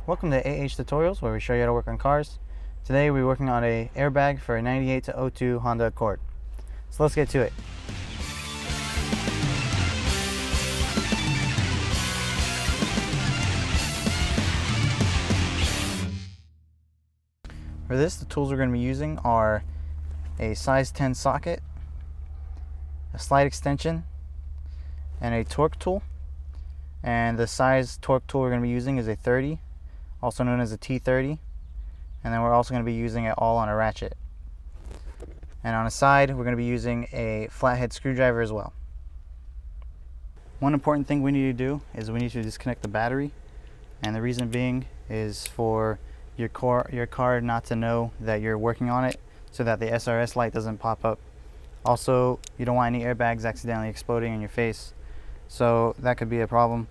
Welcome to AH Tutorials, where we show you how to work on cars. Today we're working on a airbag for a 98 to 02 Honda Accord. So let's get to it. For this, the tools we're going to be using are a size 10 socket, a slide extension, and a torque tool. And the size torque tool we're going to be using is a 30, also known as a T30. And then we're also going to be using it all on a ratchet. And on the side, we're going to be using a flathead screwdriver as well. One important thing we need to do is we need to disconnect the battery. And the reason being is for your car not to know that you're working on it, so that the SRS light doesn't pop up. Also, you don't want any airbags accidentally exploding in your face, so that could be a problem.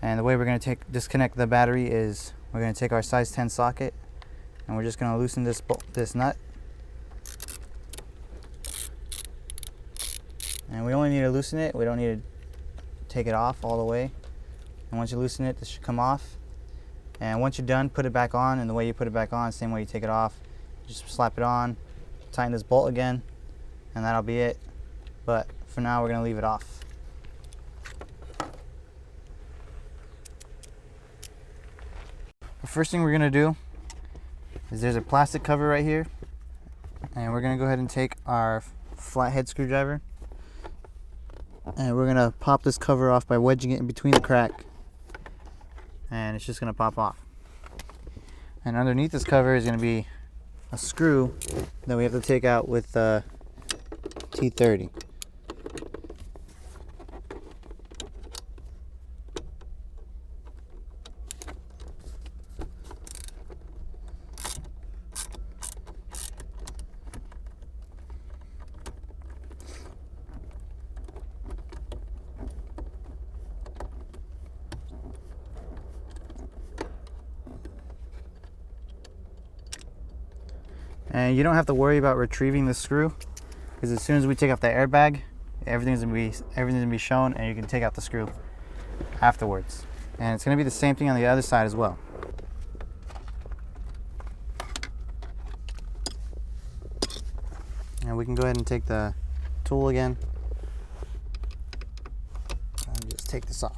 And the way we're going to disconnect the battery is we're going to take our size 10 socket and we're just going to loosen this nut. And we only need to loosen it, we don't need to take it off all the way. And once you loosen it, this should come off. And once you're done, put it back on, and the way you put it back on, same way you take it off. Just slap it on, tighten this bolt again, and that'll be it. But for now, we're going to leave it off. The first thing we're going to do is there's a plastic cover right here, and we're going to go ahead and take our flathead screwdriver, and we're going to pop this cover off by wedging it in between the crack. And it's just going to pop off. And underneath this cover is going to be a screw that we have to take out with the T30. And you don't have to worry about retrieving the screw, because as soon as we take off the airbag, everything's gonna be shown, and you can take out the screw afterwards. And it's gonna be the same thing on the other side as well. And we can go ahead and take the tool again and just take this off.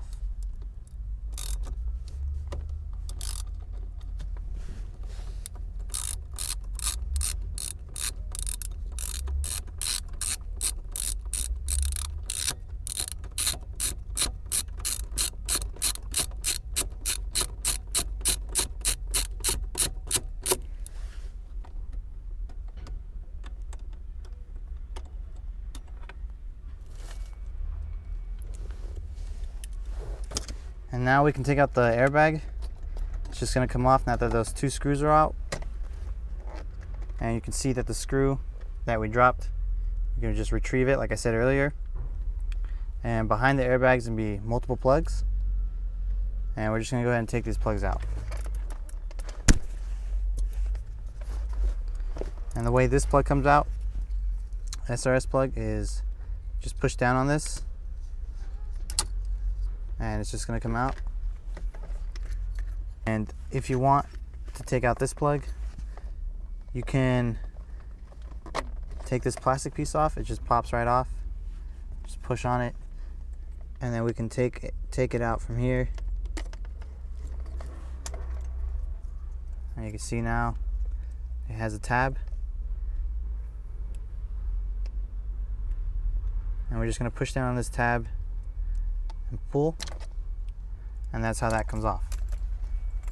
And now we can take out the airbag. It's just going to come off now that those two screws are out. And you can see that the screw that we dropped, you can just retrieve it like I said earlier. And behind the airbag is going to be multiple plugs. And we're just going to go ahead and take these plugs out. And the way this plug comes out, SRS plug, is just push down on this, and it's just going to come out. And if you want to take out this plug, you can take this plastic piece off. It just pops right off. Just push on it, and then we can take it out from here. And you can see now it has a tab. And we're just going to push down on this tab and pull, and that's how that comes off.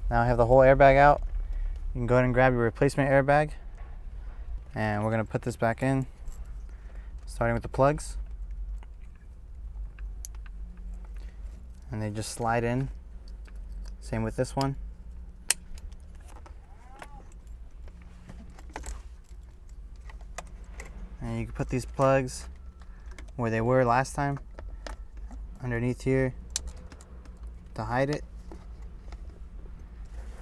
Now I have the whole airbag out. You can go ahead and grab your replacement airbag, and we're going to put this back in, starting with the plugs, and they just slide in. Same with this one. And you can put these plugs where they were last time, underneath here, to hide it.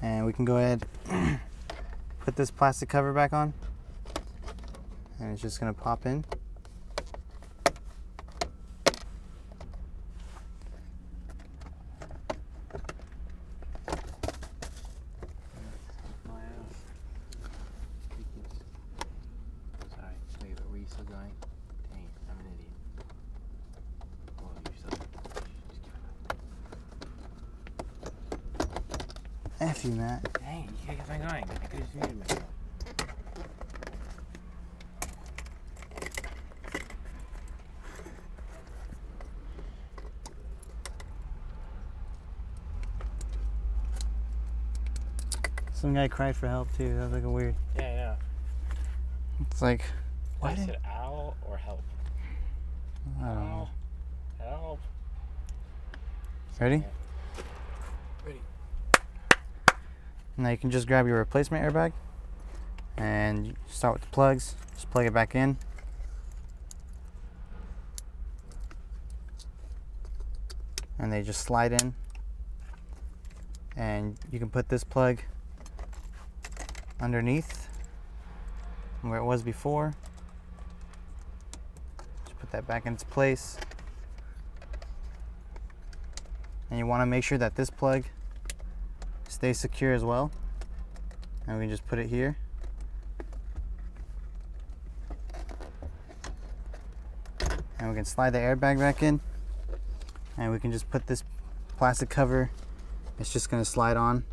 And we can go ahead put this plastic cover back on, and it's just going to pop in. still going? Dang it, I'm an idiot. Oh, you're still just F you, Matt. dang it, you can't get going. I could just muted myself. Some guy cried for help too. That was like a weird. Yeah, yeah. It's like, What is it, owl or help? I don't know. Help. Ready? Yeah. Ready. Now you can just grab your replacement airbag and you start with the plugs. Just plug it back in. And they just slide in. And you can put this plug underneath where it was before. Just put that back in its place. And you want to make sure that this plug stays secure as well. And we can just put it here. And we can slide the airbag back in. And we can just put this plastic cover. It's just going to slide on.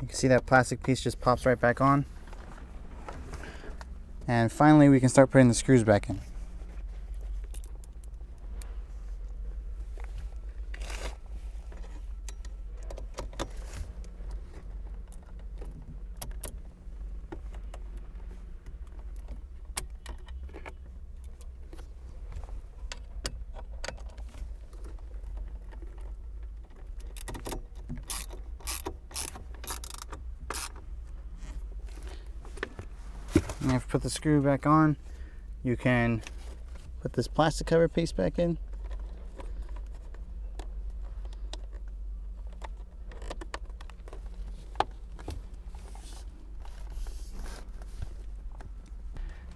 You can see that plastic piece just pops right back on. And finally we can start putting the screws back in. And if you put the screw back on, you can put this plastic cover piece back in.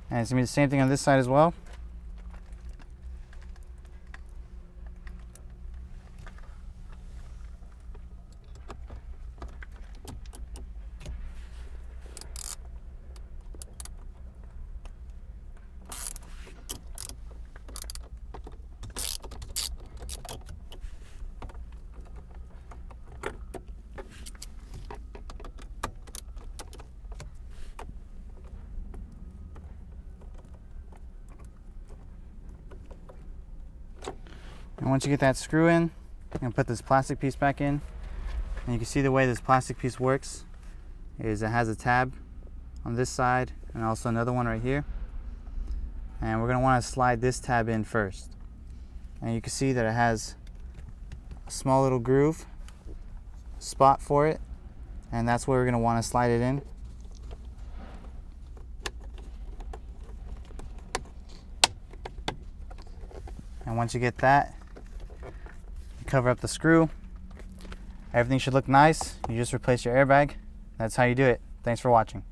And it's going to be the same thing on this side as well. And once you get that screw in, you can put this plastic piece back in. And you can see the way this plastic piece works is it has a tab on this side and also another one right here. And we're going to want to slide this tab in first. And you can see that it has a small little groove spot for it. And that's where we're going to want to slide it in. And once you get that, you cover up the screw. Everything should look nice. You just replace your airbag. That's how you do it. Thanks for watching.